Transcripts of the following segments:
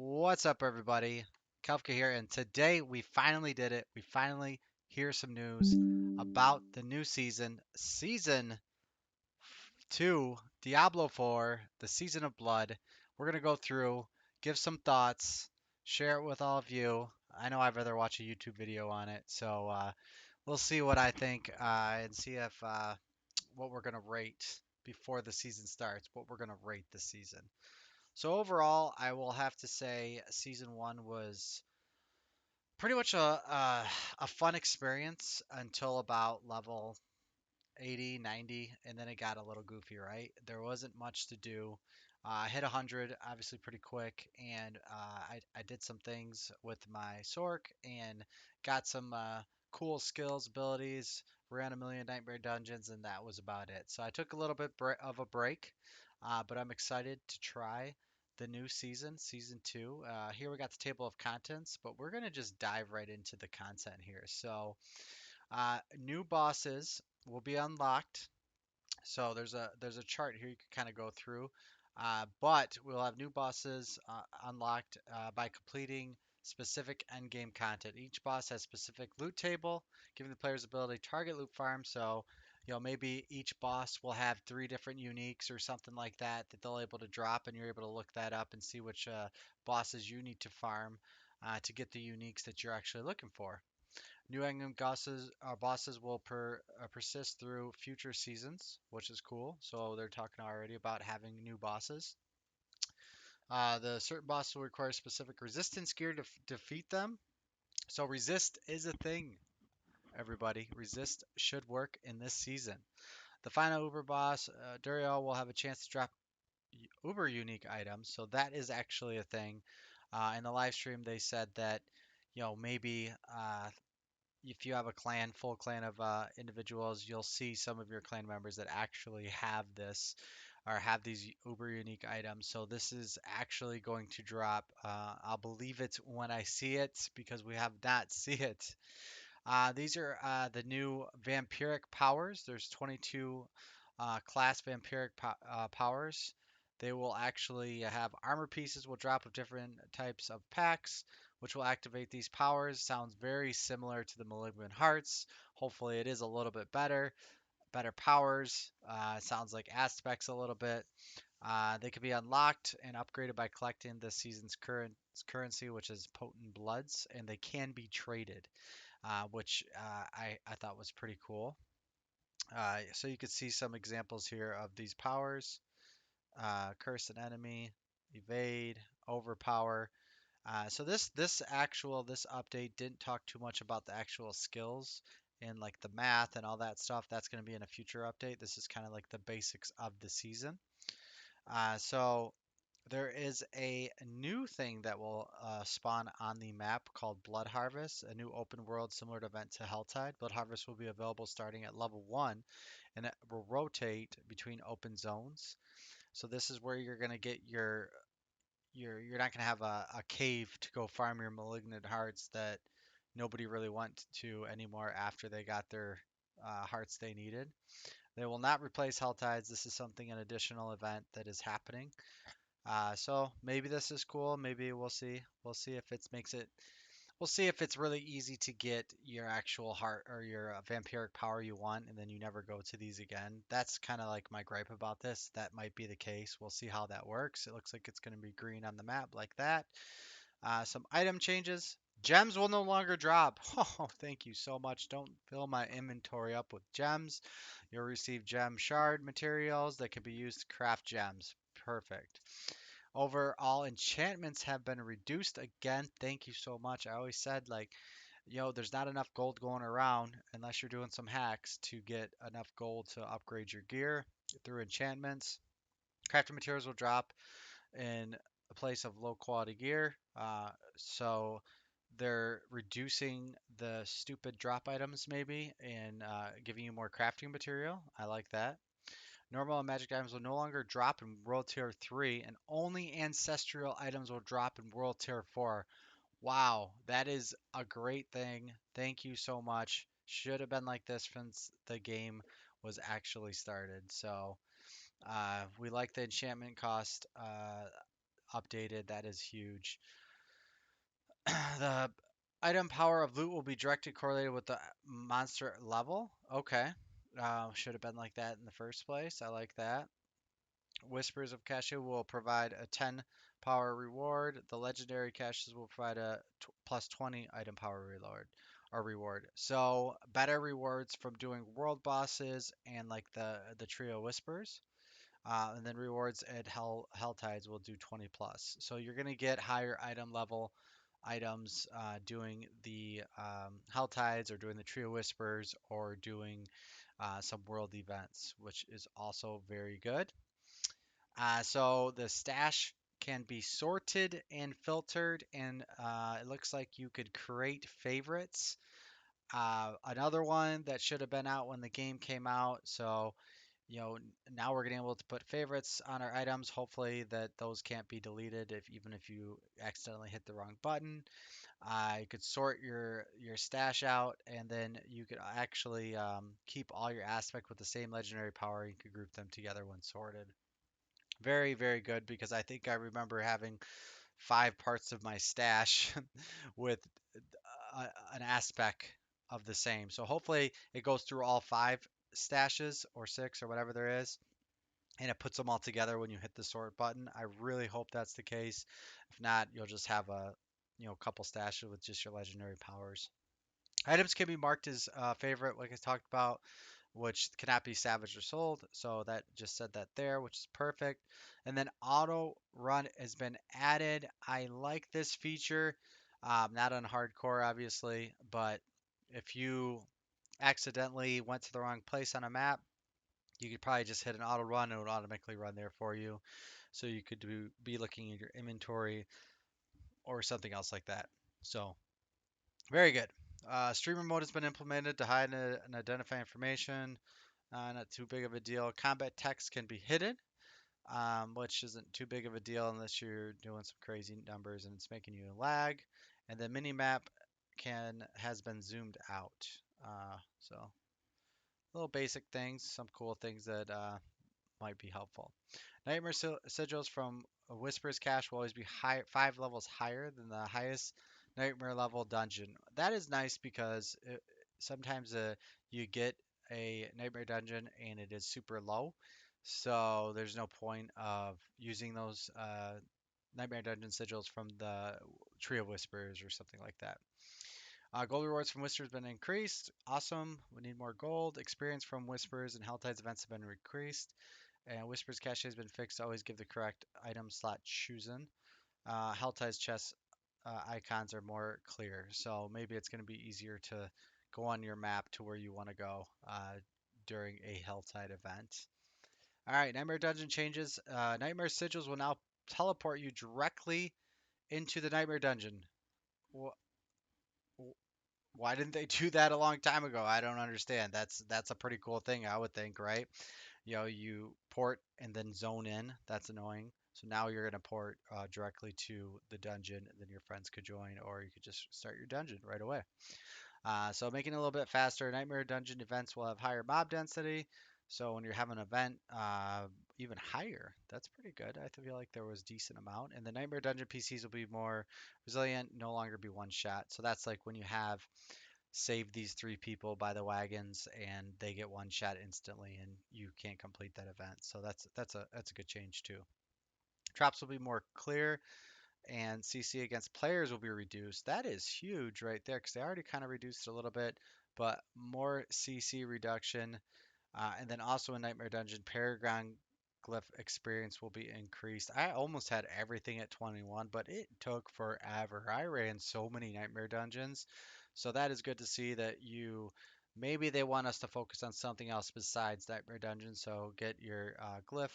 What's up, everybody? Kafka here, and today we finally did it. We finally hear some news about the new season 2, Diablo 4, the Season of Blood. We're gonna go through, give some thoughts, share it with all of you. I know I'd rather watch a YouTube video on it, so we'll see what I think and see if what we're gonna rate before the season starts. What we're gonna rate this season. So overall, I will have to say season one was pretty much a fun experience until about level 80, 90, and then it got a little goofy, right? There wasn't much to do. I hit 100, obviously pretty quick, and I did some things with my Sork and got some cool skills, abilities, ran a million Nightmare Dungeons, and that was about it. So I took a little bit of a break, but I'm excited to try the new season 2. Here we got the table of contents, but we're going to just dive right into the content here. So, new bosses will be unlocked. So there's a chart here you can kind of go through, but we'll have new bosses unlocked by completing specific end game content. Each boss has specific loot table, giving the players ability to target loot farm. So maybe each boss will have three different uniques or something like that that they'll able to drop, and you're able to look that up and see which bosses you need to farm to get the uniques that you're actually looking for. New England bosses will persist through future seasons, which is cool. So they're talking already about having new bosses. The certain bosses will require specific resistance gear to defeat them. So resist is a thing, everybody. Resist should work in this season. The final Uber boss, Duriel, will have a chance to drop Uber unique items. So that is actually a thing. In the live stream, they said that maybe if you have a clan, full clan of individuals, you'll see some of your clan members that actually have this or have these uber unique items. So this is actually going to drop. I'll believe it when I see it because we have not seen it. These are the new vampiric powers. There's 22 class vampiric powers. They will actually have armor pieces will drop with different types of packs, which will activate these powers. Sounds very similar to the Malignant Hearts. Hopefully, it is a little bit better. Better powers. Sounds like aspects a little bit. They can be unlocked and upgraded by collecting the season's currency, which is potent bloods, and they can be traded, which I thought was pretty cool. So you can see some examples here of these powers. Curse an enemy, evade, overpower. So this update didn't talk too much about the actual skills and like the math and all that stuff. That's going to be in a future update. This is kind of like the basics of the season. So there is a new thing that will spawn on the map called Blood Harvest, a new open world similar to event to Helltide. Blood Harvest will be available starting at level 1, and it will rotate between open zones. So this is where you're going to get you're not going to have a cave to go farm your malignant hearts that nobody really went to anymore after they got their hearts they needed. They will not replace Helltides. This is something, an additional event that is happening. So maybe this is cool. Maybe we'll see. We'll see if it makes it. We'll see if it's really easy to get your actual heart or your vampiric power you want, and then you never go to these again. That's kind of like my gripe about this. That might be the case. We'll see how that works. It looks like it's going to be green on the map like that. Some item changes. Gems will no longer drop. Oh, thank you so much. Don't fill my inventory up with gems. You'll receive gem shard materials that can be used to craft gems. Perfect. Overall, enchantments have been reduced again. Thank you so much. I always said, like, there's not enough gold going around unless you're doing some hacks to get enough gold to upgrade your gear through enchantments. Crafting materials will drop in a place of low quality gear. So they're reducing the stupid drop items maybe and giving you more crafting material. I like that. Normal and magic items will no longer drop in World Tier 3, and only ancestral items will drop in World Tier 4. Wow, that is a great thing. Thank you so much. Should have been like this since the game was actually started. So we like the enchantment cost updated. That is huge. The item power of loot will be directly correlated with the monster level. Okay. Should have been like that in the first place. I like that. Whispers of Cashew will provide a 10 power reward. The legendary caches will provide a plus 20 item power reload or reward. So better rewards from doing world bosses and like the trio whispers. And then rewards at Hell Tides will do 20 plus. So you're gonna get higher item level items doing the Hell Tides or doing the Trio Whispers or doing some world events, which is also very good. So the stash can be sorted and filtered, and it looks like you could create favorites. Another one that should have been out when the game came out. So now we're getting able to put favorites on our items. Hopefully that those can't be deleted if even if you accidentally hit the wrong button. You could sort your stash out, and then you could actually keep all your aspect with the same legendary power. You could group them together when sorted. Very, very good because I think I remember having 5 parts of my stash with an aspect of the same. So hopefully it goes through all 5 stashes or 6 or whatever there is, and it puts them all together when you hit the sort button. I really hope that's the case. If not, you'll just have a couple stashes with just your legendary powers. Items can be marked as favorite, like I talked about, which cannot be salvaged or sold. So that just said that there, which is perfect. And then auto run has been added. I like this feature. Not on hardcore, obviously, but if you accidentally went to the wrong place on a map, you could probably just hit an auto run and it would automatically run there for you. So you could be looking at your inventory or something else like that. So very good. Streamer mode has been implemented to hide and identify information. Not too big of a deal. Combat text can be hidden, which isn't too big of a deal unless you're doing some crazy numbers and it's making you lag. And the mini map has been zoomed out. So little basic things, some cool things that might be helpful. Nightmare sigils from a Whisper's Cache will always be 5 levels higher than the highest Nightmare level dungeon. That is nice because sometimes you get a Nightmare dungeon and it is super low, so there's no point of using those Nightmare dungeon sigils from the Tree of Whispers or something like that. Gold rewards from Whispers have been increased. Awesome. We need more gold. Experience from Whispers and Helltides events have been increased. And Whisper's cache has been fixed to always give the correct item slot chosen. Helltide's chest icons are more clear, so maybe it's going to be easier to go on your map to where you want to go during a Helltide event. All right, Nightmare Dungeon changes. Nightmare Sigils will now teleport you directly into the Nightmare Dungeon. Wh- Why didn't they do that a long time ago? I don't understand. That's a pretty cool thing, I would think, right? You port and then zone in. That's annoying. So now you're going to port directly to the dungeon, and then your friends could join, or you could just start your dungeon right away. So making it a little bit faster. Nightmare Dungeon events will have higher mob density. So when you're having an event, even higher. That's pretty good. I feel like there was decent amount. And the Nightmare Dungeon PCs will be more resilient, no longer be one shot. So that's like when you have save these 3 people by the wagons and they get one shot instantly and you can't complete that event. So that's a good change too. Traps will be more clear and CC against players will be reduced. That is huge right there because they already kind of reduced it a little bit, but more CC reduction. And then also in Nightmare Dungeon, Paragon Glyph experience will be increased. I almost had everything at 21, but it took forever. I ran so many Nightmare Dungeons. So that is good to see that maybe they want us to focus on something else besides Nightmare Dungeons. So get your glyph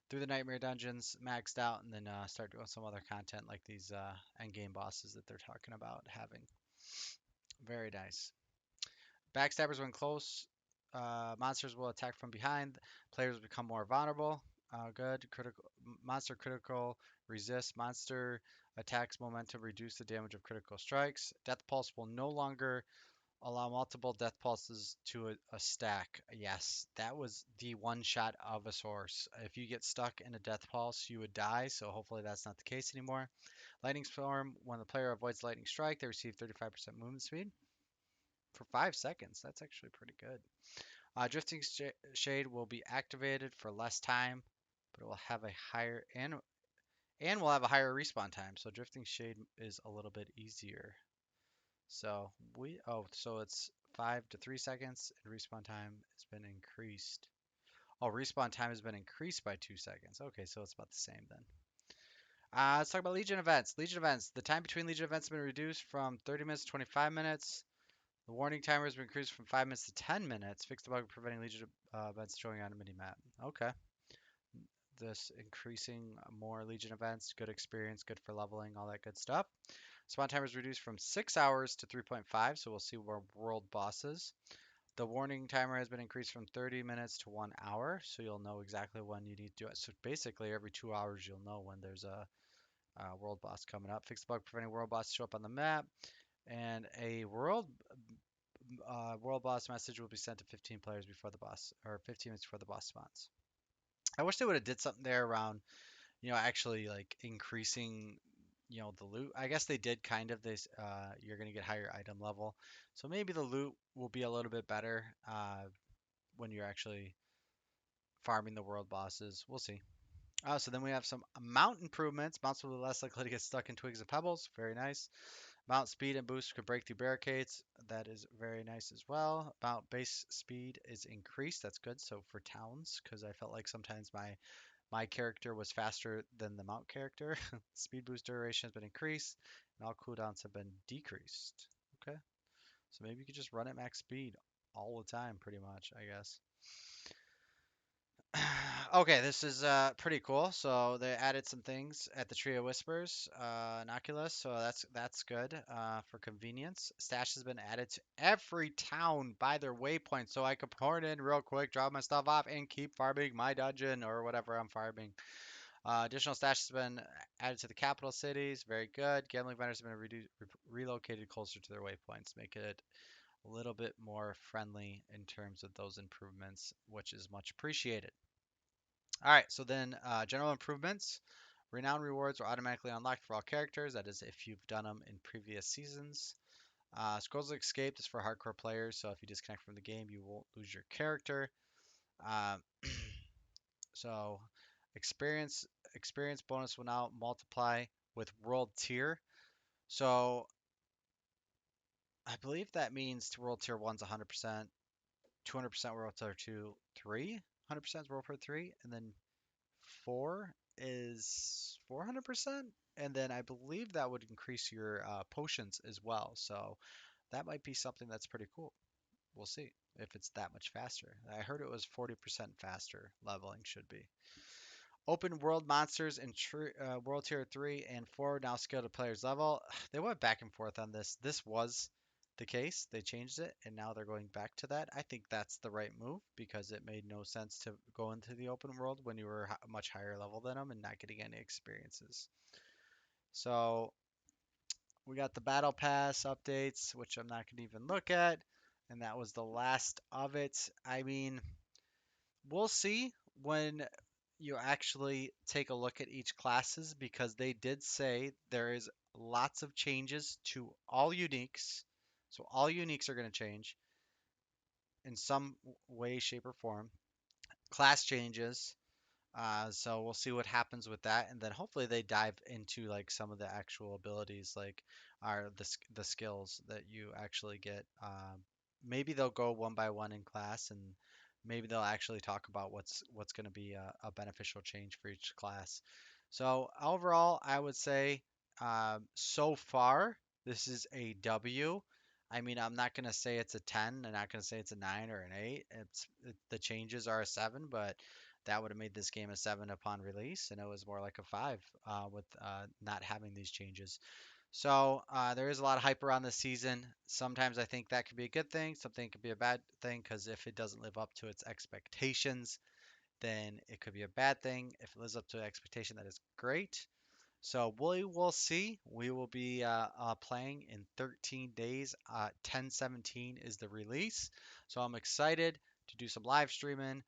through the Nightmare Dungeons maxed out and then start doing some other content like these end game bosses that they're talking about having. Very nice. Backstabbers when close. Monsters will attack from behind. Players become more vulnerable. Good. Monster critical resist. Monster attacks momentum reduce the damage of critical strikes. Death pulse will no longer Allow multiple death pulses to a stack. Yes, that was the one shot of a source. If you get stuck in a death pulse, you would die, so hopefully that's not the case anymore. Lightning Storm, when the player avoids lightning strike, they receive 35% movement speed for 5 seconds. That's actually pretty good. Drifting Shade will be activated for less time, but it will have a higher and will have a higher respawn time. So Drifting Shade is a little bit easier. So it's 5 to 3 seconds, and respawn time has been increased. Oh, respawn time has been increased by 2 seconds. Okay, so it's about the same then. Let's talk about Legion events. Legion events. The time between Legion events has been reduced from 30 minutes to 25 minutes. The warning timer has been increased from 5 minutes to 10 minutes. Fixed the bug preventing Legion events showing on a mini map. Okay. This increasing more Legion events, good experience, good for leveling, all that good stuff. Spawn timer is reduced from 6 hours to 3.5, so we'll see more world bosses. The warning timer has been increased from 30 minutes to 1 hour, so you'll know exactly when you need to do it. So basically, every 2 hours, you'll know when there's a world boss coming up. Fix the bug preventing world boss to show up on the map, and a world boss message will be sent to 15 players before the boss, or 15 minutes before the boss spawns. I wish they would have did something there around, actually like increasing, the loot. I guess they did kind of this. You're gonna get higher item level, so maybe the loot will be a little bit better when you're actually farming the world bosses. We'll see. So then we have some mount improvements. Mounts will be less likely to get stuck in twigs and pebbles. Very nice. Mount speed and boost could break through barricades. That is very nice as well. Mount base speed is increased. That's good. So for towns, because I felt like sometimes my character was faster than the mount character. Speed boost duration has been increased, and all cooldowns have been decreased. Okay, so maybe you could just run at max speed all the time, pretty much, I guess. Okay, this is pretty cool. So they added some things at the Tree of Whispers, Inoculus. So that's good for convenience. Stash has been added to every town by their waypoint, so I can port in real quick, drop my stuff off, and keep farming my dungeon or whatever I'm farming. Additional stash has been added to the capital cities. Very good. Gambling vendors have been relocated closer to their waypoints, make it a little bit more friendly in terms of those improvements, which is much appreciated. All right, so then general improvements. Renown rewards are automatically unlocked for all characters. That is if you've done them in previous seasons. Scrolls of Escape is for hardcore players, so if you disconnect from the game, you won't lose your character. Uh, so experience bonus will now multiply with world tier. So I believe that means to world tier 1's 100%, 200% world tier 2, 3, 100% world tier 3, and then 4 is 400%. And then I believe that would increase your potions as well. So that might be something that's pretty cool. We'll see if it's that much faster. I heard it was 40% faster leveling should be. Open world monsters in World Tier 3 and 4 now scale to player's level. They went back and forth on this. This was the case. They changed it and now they're going back to that. I think that's the right move because it made no sense to go into the open world when you were much higher level than them and not getting any experiences. So we got the Battle Pass updates, which I'm not going to even look at. And that was the last of it. I mean, we'll see when you actually take a look at each classes because they did say there is lots of changes to all uniques. So all uniques are going to change in some way, shape, or form. Class changes. So we'll see what happens with that, and then hopefully they dive into like some of the actual abilities, like are the skills that you actually get. Maybe they'll go one by one in class, and maybe they'll actually talk about what's going to be a beneficial change for each class. So overall, I would say so far this is a W. I mean, I'm not going to say it's a 10. I'm not going to say it's a 9 or an 8. The changes are a 7, but that would have made this game a 7 upon release, and it was more like a 5 with not having these changes. So there is a lot of hype around this season. Sometimes I think that could be a good thing. Something could be a bad thing because if it doesn't live up to its expectations, then it could be a bad thing. If it lives up to expectation, that is great. So we will see. We will be playing in 13 days. 10/17 is the release. So I'm excited to do some live streaming,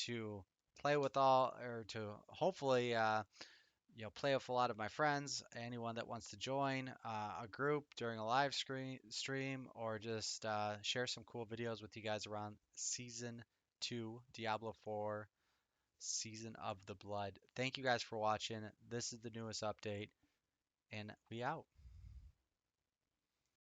to play with all, or to hopefully play with a lot of my friends. Anyone that wants to join a group during a live stream, or just share some cool videos with you guys around Season 2, Diablo 4, Season of the Blood. Thank you guys for watching. This is the newest update, and we out.